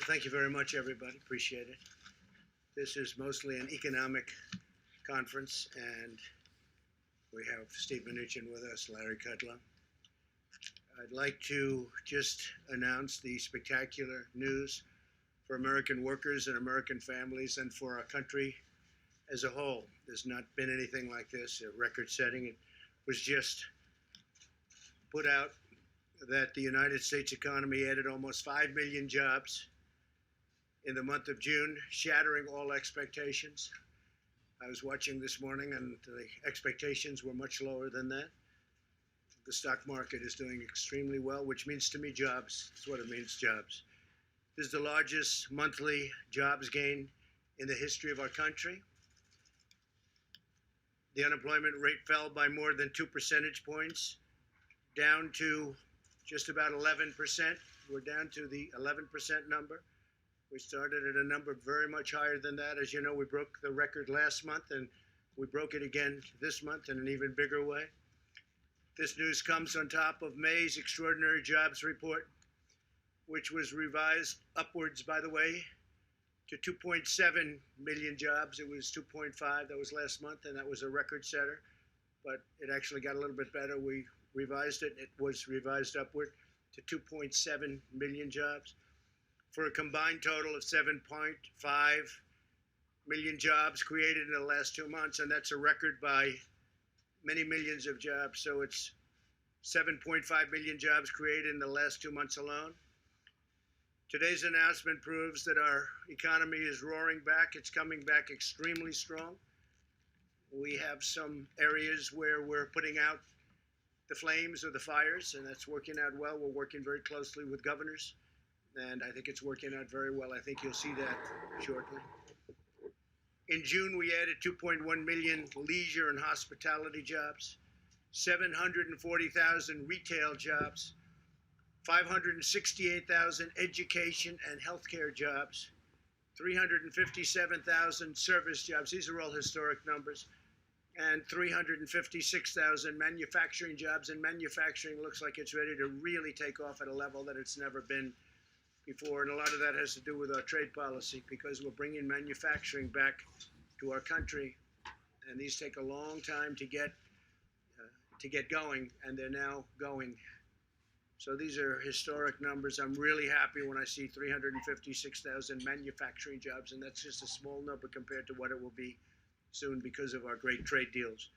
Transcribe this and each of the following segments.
Thank you very much, everybody. Appreciate it. This is mostly an economic conference, and we have Steven Mnuchin with us, LịCH SLO. I'd like to just announce the spectacular news for American workers and American families and for our country as a whole. There's not been anything like this, a record-setting. It was just put out that the United States economy added almost 5 million jobs in the month of June, shattering all expectations. I was watching this morning and the expectations were much lower than that. The stock market is doing extremely well, which means to me jobs. That's what it means, jobs. This is the largest monthly jobs gain in the history of our country. The unemployment rate fell by more than 2 percentage points, down to just about 11%. We're down to the 11% number. We started at a number very much higher than that. As you know, we broke the record last month, and we broke it again this month in an even bigger way. This news comes on top of May's extraordinary jobs report, which was revised upwards, by the way, to 2.7 million jobs. It was 2.5, that was last month, and that was a record setter. But it actually got a little bit better. We revised it. It was revised upward to 2.7 million jobs, for a combined total of 7.5 million jobs created in the last 2 months, and that's a record by many millions of jobs. So it's 7.5 million jobs created in the last 2 months alone. Today's announcement proves that our economy is roaring back. It's coming back extremely strong. We have some areas where we're putting out the flames or the fires, and that's working out well. We're working very closely with governors, and I think it's working out very well. I think you'll see that shortly. In June, we added 2.1 million leisure and hospitality jobs, 740,000 retail jobs, 568,000 education and healthcare jobs, 357,000 service jobs. These are all historic numbers. And 356,000 manufacturing jobs. And manufacturing looks like it's ready to really take off at a level that it's never been before. And a lot of that has to do with our trade policy, because we're bringing manufacturing back to our country. And these take a long time to get going, and they're now going. So these are historic numbers. I'm really happy when I see 356,000 manufacturing jobs, and that's just a small number compared to what it will be soon because of our great trade deals.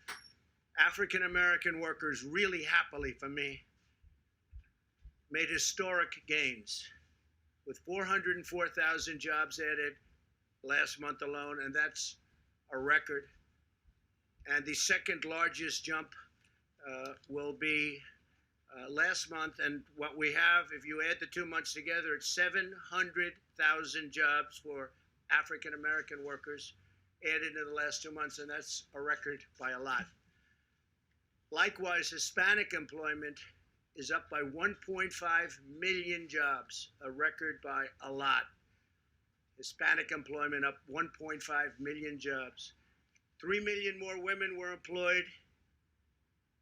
African American workers, really happily for me, made historic gains with 404,000 jobs added last month alone, and that's a record. And the second largest jump will be last month, and what we have, if you add the 2 months together, it's 700,000 jobs for African American workers added in the last 2 months, and that's a record by a lot. Likewise, Hispanic employment is up by 1.5 million jobs, a record by a lot. Hispanic employment up 1.5 million jobs. 3 million more women were employed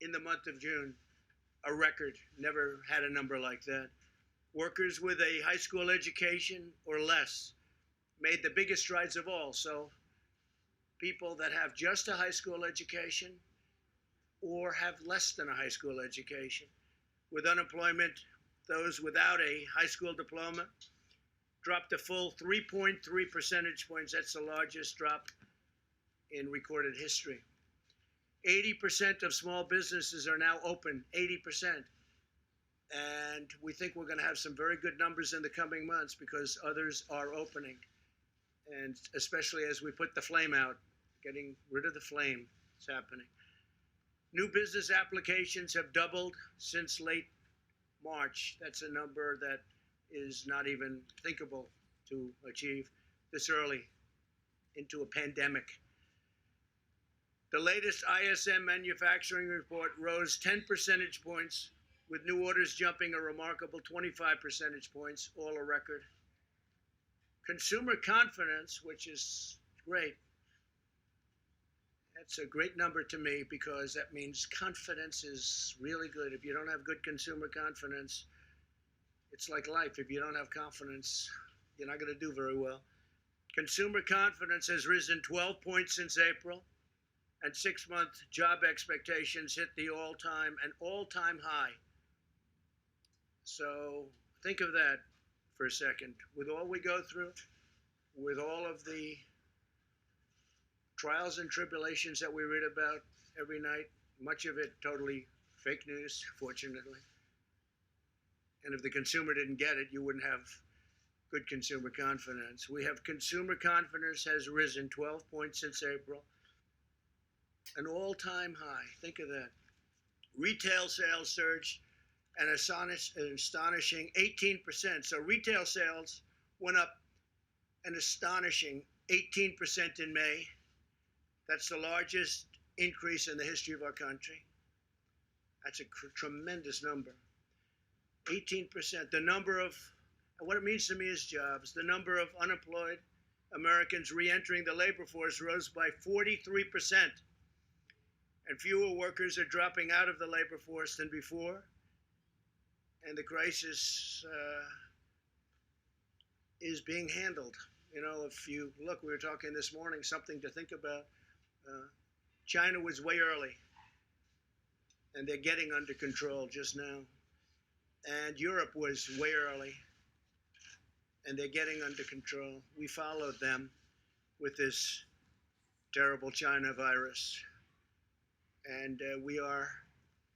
in the month of June, a record. Never had a number like that. Workers with a high school education or less made the biggest strides of all. So people that have just a high school education or have less than a high school education. With unemployment, those without a high school diploma dropped a full 3.3 percentage points. That's the largest drop in recorded history. 80% of small businesses are now open, 80%. And we think we're going to have some very good numbers in the coming months because others are opening. And especially as we put the flame out, getting rid of the flame, it's happening. New business applications have doubled since late March. That's a number that is not even thinkable to achieve this early into a pandemic. The latest ISM manufacturing report rose 10 percentage points, with new orders jumping a remarkable 25 percentage points, all a record. Consumer confidence, which is great, that's a great number to me because that means confidence is really good. If you don't have good consumer confidence, it's like life. If you don't have confidence, you're not going to do very well. Consumer confidence has risen 12 points since April, and 6-month job expectations hit the all-time high. So think of that for a second. With all we go through, with all of the trials and tribulations that we read about every night, much of it totally fake news, fortunately. And if the consumer didn't get it, you wouldn't have good consumer confidence. We have consumer confidence has risen 12 points since April, an all-time high. Think of that. Retail sales surged an astonishing 18%. So retail sales went up an astonishing 18% in May. That's the largest increase in the history of our country. That's a tremendous number. 18%. The number of, what it means to me is jobs. The number of unemployed Americans re-entering the labor force rose by 43%. And fewer workers are dropping out of the labor force than before. And the crisis is being handled. You know, if you look, we were talking this morning, something to think about. China was way early, and they're getting under control just now. And Europe was way early, and they're getting under control. We followed them with this terrible China virus. And we are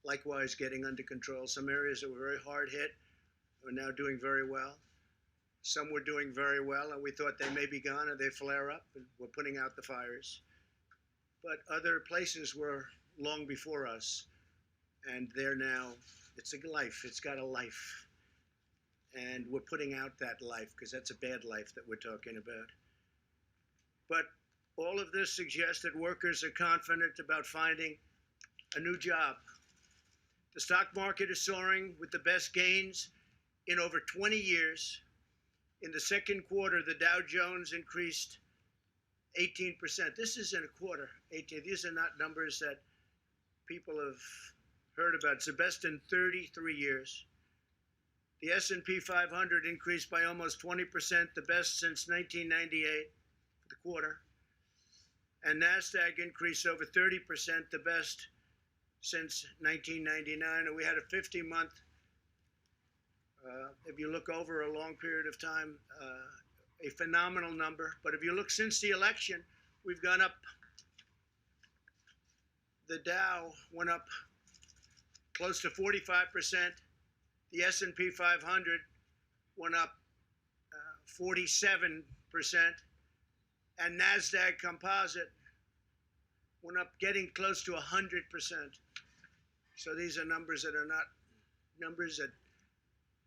likewise getting under control. Some areas that were very hard hit are now doing very well. Some were doing very well, and we thought they may be gone, and they flare up, and we're putting out the fires. But other places were long before us, and they're now, it's a life, it's got a life. And we're putting out that life, because that's a bad life that we're talking about. But all of this suggests that workers are confident about finding a new job. The stock market is soaring with the best gains in over 20 years. In the second quarter, the Dow Jones increased 18%. This is in a quarter, 18. These are not numbers that people have heard about. It's the best in 33 years. The S&P 500 increased by almost 20%, the best since 1998 for the quarter. And NASDAQ increased over 30%, the best since 1999. And we had a 50-month, if you look over a long period of time, a phenomenal number. But if you look since the election, we've gone up. The Dow went up close to 45%. The S&P 500 went up 47%. And NASDAQ Composite went up getting close to 100%. So these are numbers that are not numbers that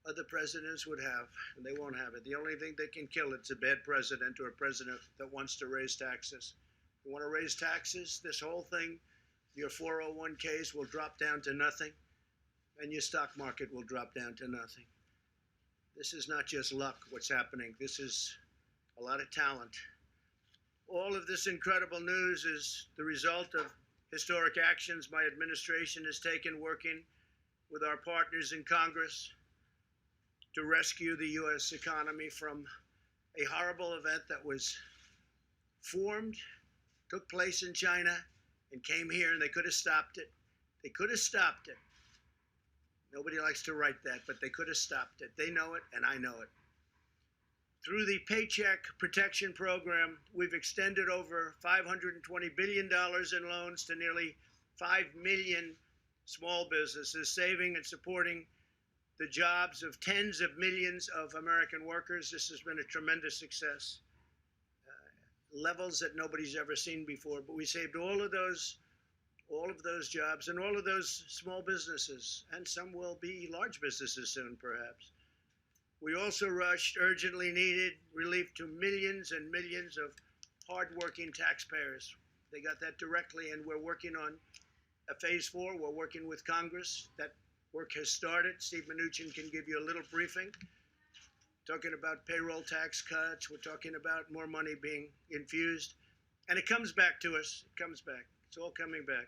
other presidents would have, and they won't have it. The only thing that can kill it's a bad president or a president that wants to raise taxes. You want to raise taxes, this whole thing, your 401ks will drop down to nothing, and your stock market will drop down to nothing. This is not just luck, what's happening. This is a lot of talent. All of this incredible news is the result of historic actions my administration has taken working with our partners in Congress to rescue the U.S. economy from a horrible event that was formed, took place in China, and came here, and they could have stopped it. They could have stopped it. Nobody likes to write that, but they could have stopped it. They know it, and I know it. Through the Paycheck Protection Program, we've extended over $520 billion in loans to nearly 5 million small businesses, saving and supporting the jobs of tens of millions of American workers. This has been a tremendous success. Levels that nobody's ever seen before, but we saved all of those jobs and all of those small businesses, and some will be large businesses soon, perhaps. We also rushed urgently needed relief to millions and millions of hardworking taxpayers. They got that directly, and we're working on a phase 4. We're working with Congress. That work has started. Steven Mnuchin can give you a little briefing. Talking about payroll tax cuts. We're talking about more money being infused. And it comes back to us. It comes back. It's all coming back.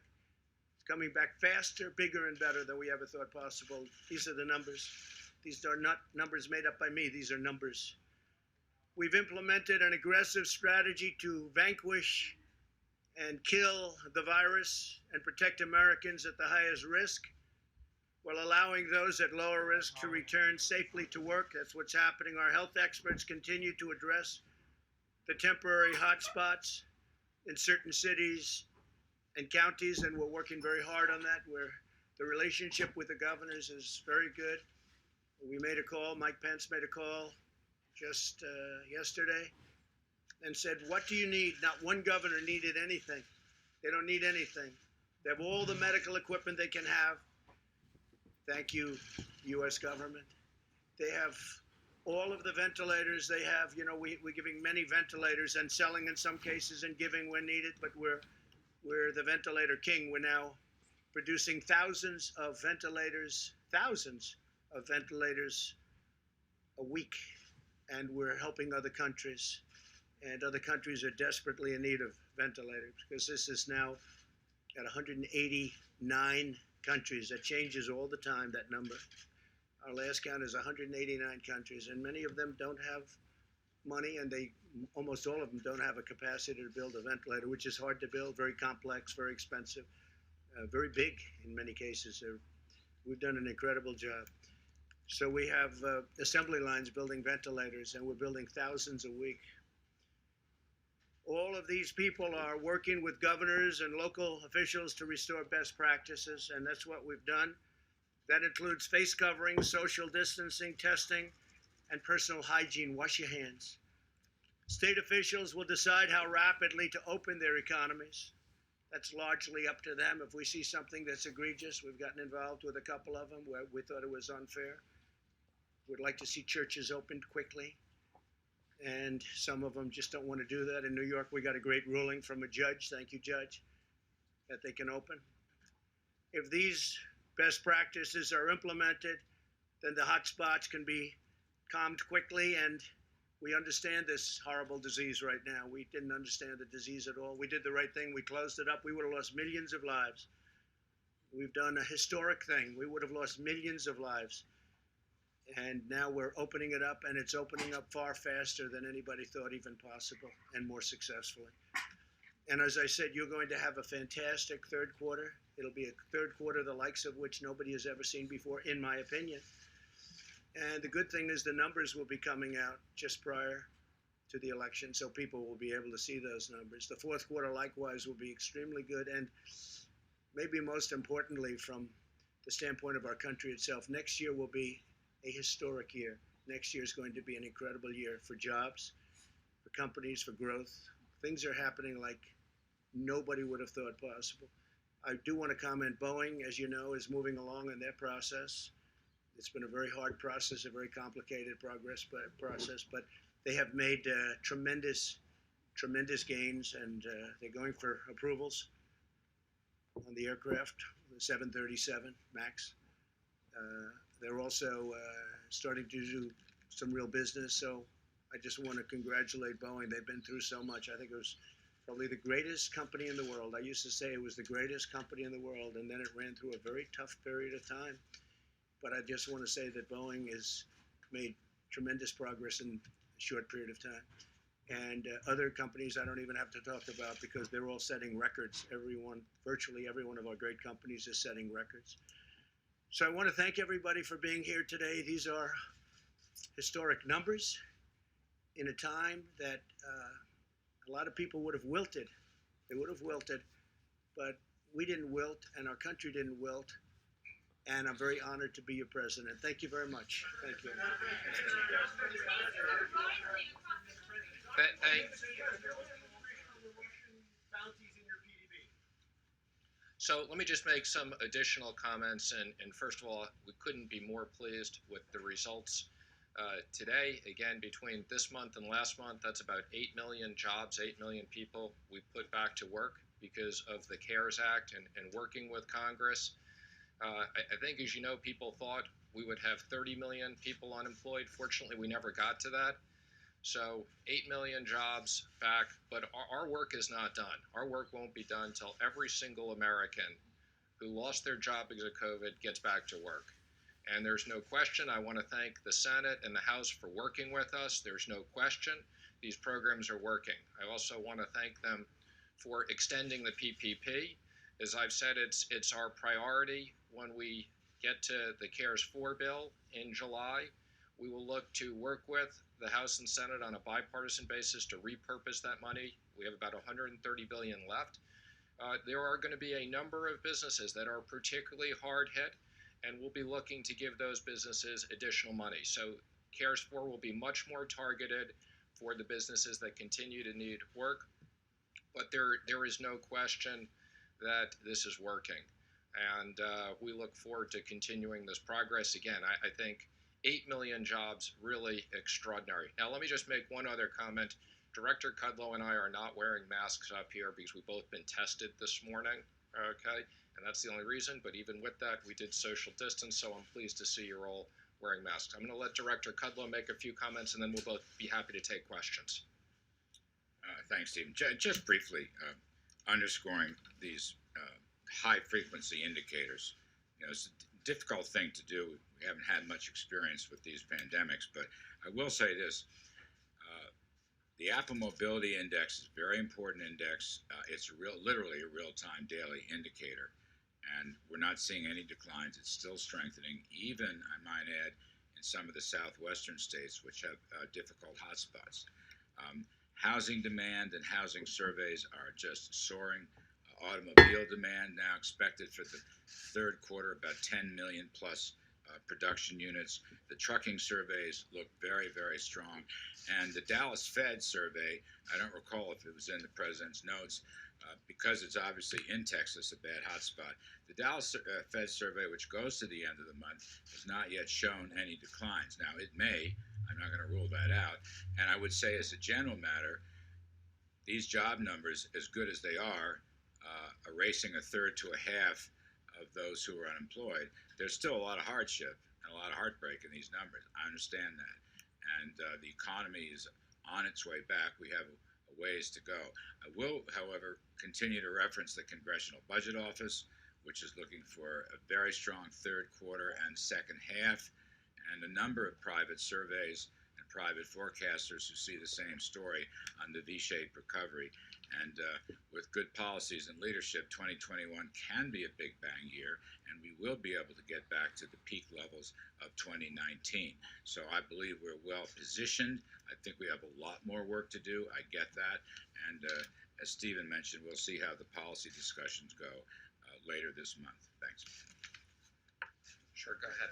It's coming back faster, bigger, and better than we ever thought possible. These are the numbers. These are not numbers made up by me. These are numbers. We've implemented an aggressive strategy to vanquish and kill the virus and protect Americans at the highest risk, while allowing those at lower risk to return safely to work. That's what's happening. Our health experts continue to address the temporary hotspots in certain cities and counties, and we're working very hard on that. The relationship with the governors is very good. We made a call, Mike Pence made a call just yesterday and said, what do you need? Not one governor needed anything. They don't need anything. They have all the medical equipment they can have. Thank you, U.S. government. They have all of the ventilators they have. You know, we're giving many ventilators and selling in some cases and giving when needed, but we're the ventilator king. We're now producing thousands of ventilators a week, and we're helping other countries. And other countries are desperately in need of ventilators because this is now at 189 countries. That changes all the time, that number. Our last count is 189 countries, and many of them don't have money, and almost all of them don't have a capacity to build a ventilator, which is hard to build, very complex, very expensive, very big in many cases. We've done an incredible job. So we have assembly lines building ventilators, and we're building thousands a week. All of these people are working with governors and local officials to restore best practices, and that's what we've done. That includes face covering, social distancing, testing, and personal hygiene. Wash your hands. State officials will decide how rapidly to open their economies. That's largely up to them. If we see something that's egregious, we've gotten involved with a couple of them where we thought it was unfair. We'd like to see churches opened quickly, and some of them just don't want to do that. In New York, we got a great ruling from a judge, thank you, Judge, that they can open. If these best practices are implemented, then the hot spots can be calmed quickly, and we understand this horrible disease right now. We didn't understand the disease at all. We did the right thing. We closed it up. We would have lost millions of lives. We've done a historic thing. We would have lost millions of lives. And now we're opening it up, and it's opening up far faster than anybody thought even possible, and more successfully. And as I said, you're going to have a fantastic third quarter. It'll be a third quarter the likes of which nobody has ever seen before, in my opinion. And the good thing is the numbers will be coming out just prior to the election, so people will be able to see those numbers. The fourth quarter, likewise, will be extremely good, and maybe most importantly, from the standpoint of our country itself, next year will be a historic year. Next year is going to be an incredible year for jobs, for companies, for growth. Things are happening like nobody would have thought possible. I do want to comment, Boeing, as you know, is moving along in their process. It's been a very hard process, a very complicated process, but they have made tremendous gains, and they're going for approvals on the aircraft, the 737 MAX. They're also starting to do some real business, so I just want to congratulate Boeing. They've been through so much. I think it was probably the greatest company in the world. I used to say it was the greatest company in the world, and then it ran through a very tough period of time. But I just want to say that Boeing has made tremendous progress in a short period of time. And other companies I don't even have to talk about because they're all setting records. Virtually every one of our great companies is setting records. So I want to thank everybody for being here today. These are historic numbers in a time that a lot of people would have wilted. They would have wilted, but we didn't wilt, and our country didn't wilt, and I'm very honored to be your president. Thank you very much. Thank you. So let me just make some additional comments. And first of all, we couldn't be more pleased with the results today. Again, between this month and last month, that's about 8 million jobs, 8 million people we put back to work because of the CARES Act and working with Congress. I think, as you know, people thought we would have 30 million people unemployed. Fortunately, we never got to that. So 8 million jobs back, but our work is not done. Our work won't be done until every single American who lost their job because of COVID gets back to work. And there's no question, I want to thank the Senate and the House for working with us. There's no question these programs are working. I also want to thank them for extending the PPP. As I've said, it's our priority when we get to the CARES 4 bill in July. We will look to work with the House and Senate on a bipartisan basis to repurpose that money. We have about $130 billion left. There are going to be a number of businesses that are particularly hard hit, and we'll be looking to give those businesses additional money. So CARES 4 will be much more targeted for the businesses that continue to need work, but there is no question that this is working. And we look forward to continuing this progress. Again, I think 8 million jobs, really extraordinary. Now, let me just make one other comment. Director Kudlow and I are not wearing masks up here because we've both been tested this morning, okay? And that's the only reason, but even with that, we did social distance, so I'm pleased to see you're all wearing masks. I'm gonna let Director Kudlow make a few comments, and then we'll both be happy to take questions. Thanks, Stephen. Just briefly, underscoring these high-frequency indicators. You know, it's a difficult thing to do. We haven't had much experience with these pandemics, but I will say this. The Apple Mobility Index is a very important index. It's literally a real-time daily indicator, and we're not seeing any declines. It's still strengthening, even, I might add, in some of the southwestern states, which have difficult hotspots. Housing demand and housing surveys are just soaring. Automobile demand now expected for the third quarter, about 10 million plus production units. The trucking surveys look very, very strong. And the Dallas Fed survey, I don't recall if it was in the president's notes, because it's obviously in Texas, a bad hotspot. The Dallas Fed survey, which goes to the end of the month, has not yet shown any declines. Now, it may. I'm not going to rule that out. And I would say, as a general matter, these job numbers, as good as they are, erasing a third to a half of those who are unemployed, there's still a lot of hardship and a lot of heartbreak in these numbers. I understand that. And the economy is on its way back. We have a ways to go. I will, however, continue to reference the Congressional Budget Office, which is looking for a very strong third quarter and second half, and a number of private surveys and private forecasters who see the same story on the V-shaped recovery. And with good policies and leadership, 2021 can be a big bang year, and we will be able to get back to the peak levels of 2019. So I believe we're well positioned. I think we have a lot more work to do. I get that. And as Steven mentioned, we'll see how the policy discussions go later this month. Thanks. Sure, go ahead.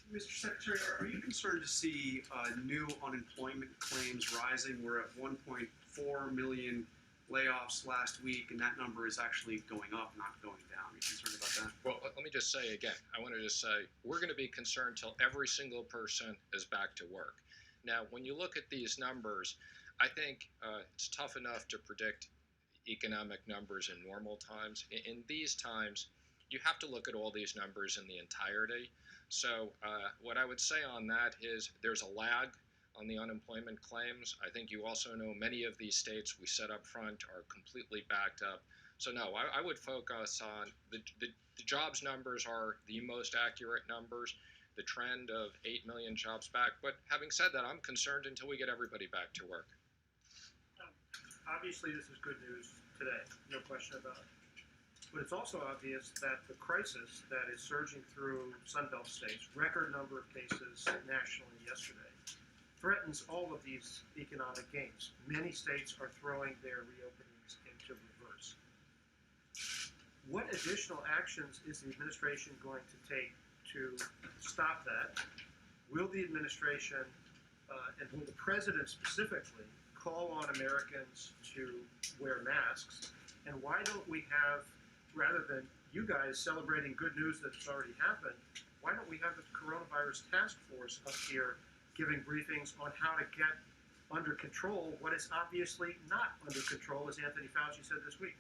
Mr. Secretary, are you concerned to see new unemployment claims rising? We're at 1.4 million layoffs last week, and that number is actually going up, not going down. Are you concerned about that? Well, let me just say again, I want to just say, we're going to be concerned till every single person is back to work. Now, when you look at these numbers, I think it's tough enough to predict economic numbers in normal times. In these times, you have to look at all these numbers in the entirety. So what I would say on that is there's a lag on the unemployment claims. I think you also know many of these states we said up front are completely backed up. So no, I would focus on the jobs numbers are the most accurate numbers, the trend of 8 million jobs back. But having said that, I'm concerned until we get everybody back to work. Obviously, this is good news today, no question about it. But it's also obvious that the crisis that is surging through Sunbelt states, record number of cases nationally yesterday, threatens all of these economic gains. Many states are throwing their reopenings into reverse. What additional actions is the administration going to take to stop that? Will the administration, and will the president specifically, call on Americans to wear masks? And why don't we have, rather than you guys celebrating good news that's already happened, why don't we have the coronavirus task force up here giving briefings on how to get under control what is obviously not under control, as Anthony Fauci said this week?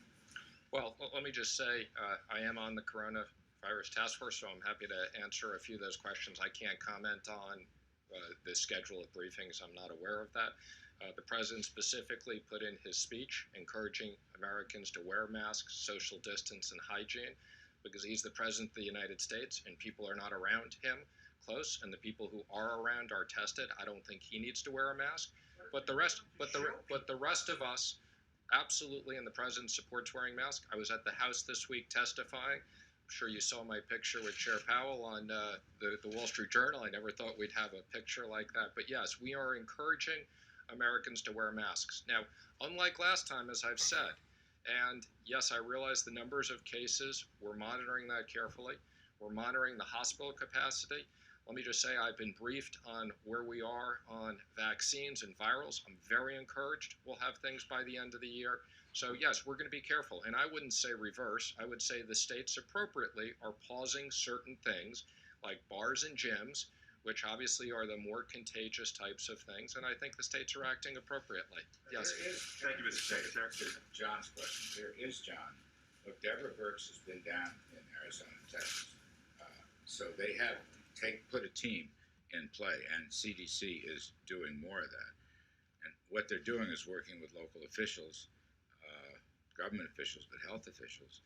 Well, let me just say, I am on the coronavirus task force, so I'm happy to answer a few of those questions. I can't comment on the schedule of briefings. I'm not aware of that. The president specifically put in his speech encouraging Americans to wear masks, social distance, and hygiene. because he's the President of the United States and people are not around him close, and the people who are around are tested. I don't think he needs to wear a mask. But the rest of us, absolutely, and the President supports wearing masks. I was at the House this week testifying. I'm sure you saw my picture with Chair Powell on the Wall Street Journal. I never thought we'd have a picture like that. But yes, we are encouraging Americans to wear masks. Now, unlike last time, as I've said, and yes, I realize the numbers of cases, we're monitoring that carefully. We're monitoring the hospital capacity. Let me just say I've been briefed on where we are on vaccines and virals. I'm very encouraged. We'll have things by the end of the year. So yes, we're going to be careful. And I wouldn't say reverse. I would say the states appropriately are pausing certain things like bars and gyms, which obviously are the more contagious types of things. And I think the states are acting appropriately. Yes. Thank you, Mr. Secretary. John's question. There is, John. Look, Deborah Birx has been down in Arizona, Texas. So they have put a team in play, and CDC is doing more of that. And what they're doing is working with local officials, government officials, but health officials,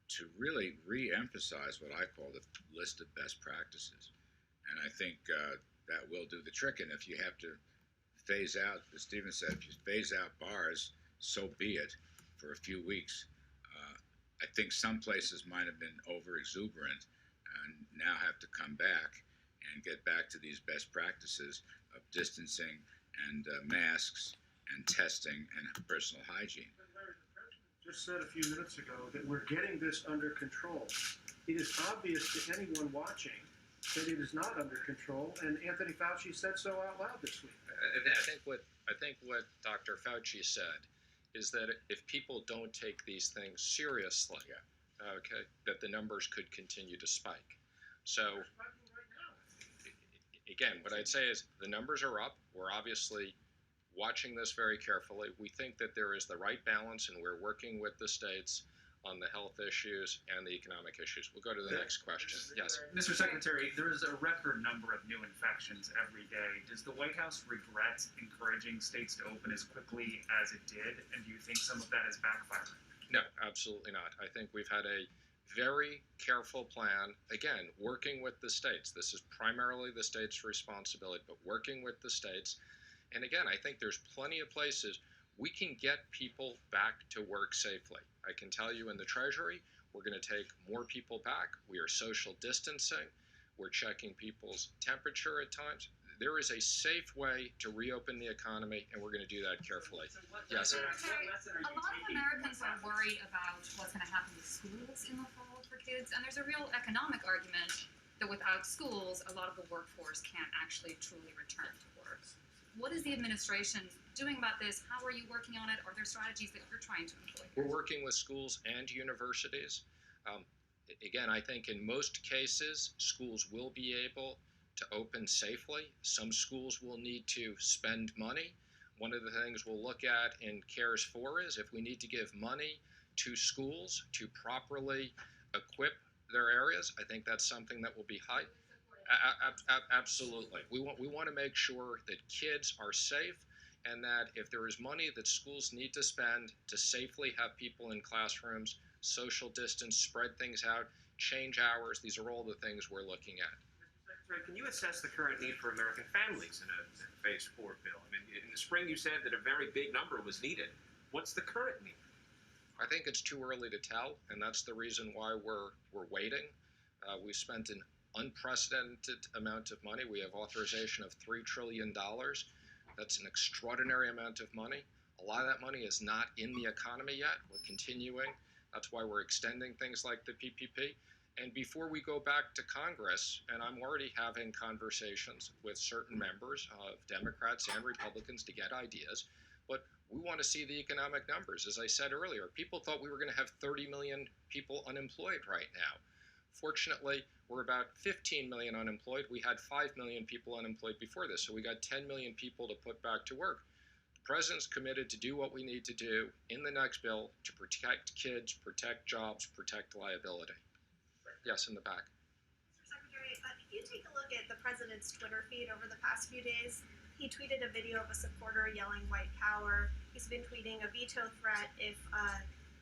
to really re-emphasize what I call the list of best practices. And I think that will do the trick. And if you have to phase out, as Steven said, if you phase out bars, so be it for a few weeks. I think some places might have been over-exuberant and now have to come back and get back to these best practices of distancing and masks and testing and personal hygiene. Just said a few minutes ago that we're getting this under control. It is obvious to anyone watching that it is not under control, and Anthony Fauci said so out loud this week. I think what Dr. Fauci said is that if people don't take these things seriously, okay, that the numbers could continue to spike. So, again, what I'd say is the numbers are up. We're obviously watching this very carefully. We think that there is the right balance, and we're working with the states on the health issues and the economic issues. We'll go to the next question. Yes. Mr. Secretary, there is a record number of new infections every day. Does the White House regret encouraging states to open as quickly as it did? And do you think some of that has backfired? No, absolutely not. I think we've had a very careful plan, again, working with the states. This is primarily the state's responsibility, but working with the states. And again, I think there's plenty of places we can get people back to work safely. I can tell you in the Treasury, we're going to take more people back. We are social distancing. We're checking people's temperature at times. There is a safe way to reopen the economy, and we're going to do that carefully. Yes. A lot of Americans are worried about what's going to happen with schools in the fall for kids, and there's a real economic argument that without schools, a lot of the workforce can't actually truly return to work. What is the administration doing about this? How are you working on it? Are there strategies that you're trying to employ? We're working with schools and universities. Again, I think in most cases, schools will be able to open safely. Some schools will need to spend money. One of the things we'll look at in CARES 4 is if we need to give money to schools to properly equip their areas, I think that's something that will be high. Absolutely. We want to make sure that kids are safe, and that if there is money that schools need to spend to safely have people in classrooms, social distance, spread things out, change hours, these are all the things we're looking at. Secretary, can you assess the current need for American families in a Phase 4 bill? I mean, in the spring you said that a very big number was needed. What's the current need? I think it's too early to tell, and that's the reason why we're waiting. We've spent an unprecedented amount of money. We have authorization of $3 trillion. That's an extraordinary amount of money. A lot of that money is not in the economy yet. We're continuing. That's why we're extending things like the PPP. And before we go back to Congress, and I'm already having conversations with certain members of Democrats and Republicans to get ideas, but we want to see the economic numbers. As I said earlier, people thought we were going to have 30 million people unemployed right now. Fortunately, we're about 15 million unemployed. We had 5 million people unemployed before this, so we got 10 million people to put back to work. The president's committed to do what we need to do in the next bill to protect kids, protect jobs, protect liability. Yes, in the back. Mr. Secretary, if you take a look at the president's Twitter feed over the past few days, he tweeted a video of a supporter yelling "white power." He's been tweeting a veto threat if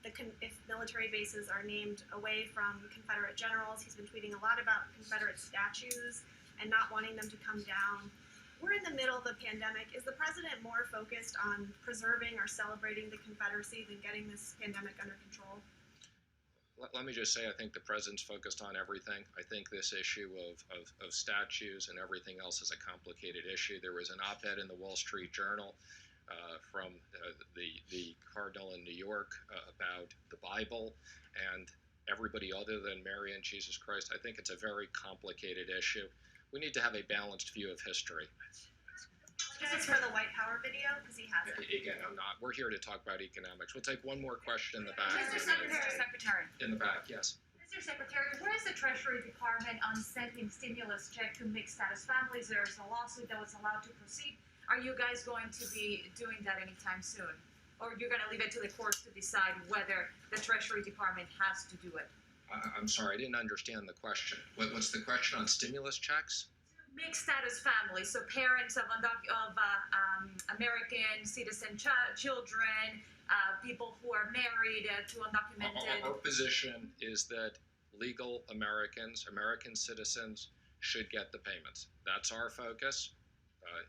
if military bases are named away from Confederate generals. He's been tweeting a lot about Confederate statues and not wanting them to come down. We're in the middle of the pandemic. Is the president more focused on preserving or celebrating the Confederacy than getting this pandemic under control? Let me just say, I think the president's focused on everything. I think this issue of statues and everything else is a complicated issue. There was an op-ed in the Wall Street Journal from the cardinal in New York about the Bible and everybody other than Mary and Jesus Christ. I think it's a very complicated issue. We need to have a balanced view of history. This is for the White Power video, because he has it. Again, I'm not. We're here to talk about economics. We'll take one more question in the back. Mr. Secretary. In the back, yes. Mr. Secretary, where is the Treasury Department on sending stimulus check to mixed status families? There's a lawsuit that was allowed to proceed. Are you guys going to be doing that anytime soon? Or you're going to leave it to the courts to decide whether the Treasury Department has to do it? I'm sorry, I didn't understand the question. What's the question on stimulus checks? Mixed status families, so parents of American citizen children, people who are married to undocumented. Our position is that legal Americans, American citizens, should get the payments. That's our focus.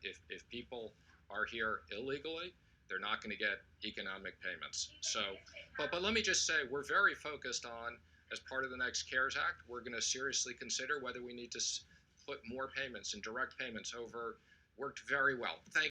If people are here illegally, they're not going to get economic payments. So, but let me just say, we're very focused on, as part of the next CARES Act, we're going to seriously consider whether we need to put more payments and direct payments over. Worked very well. Thank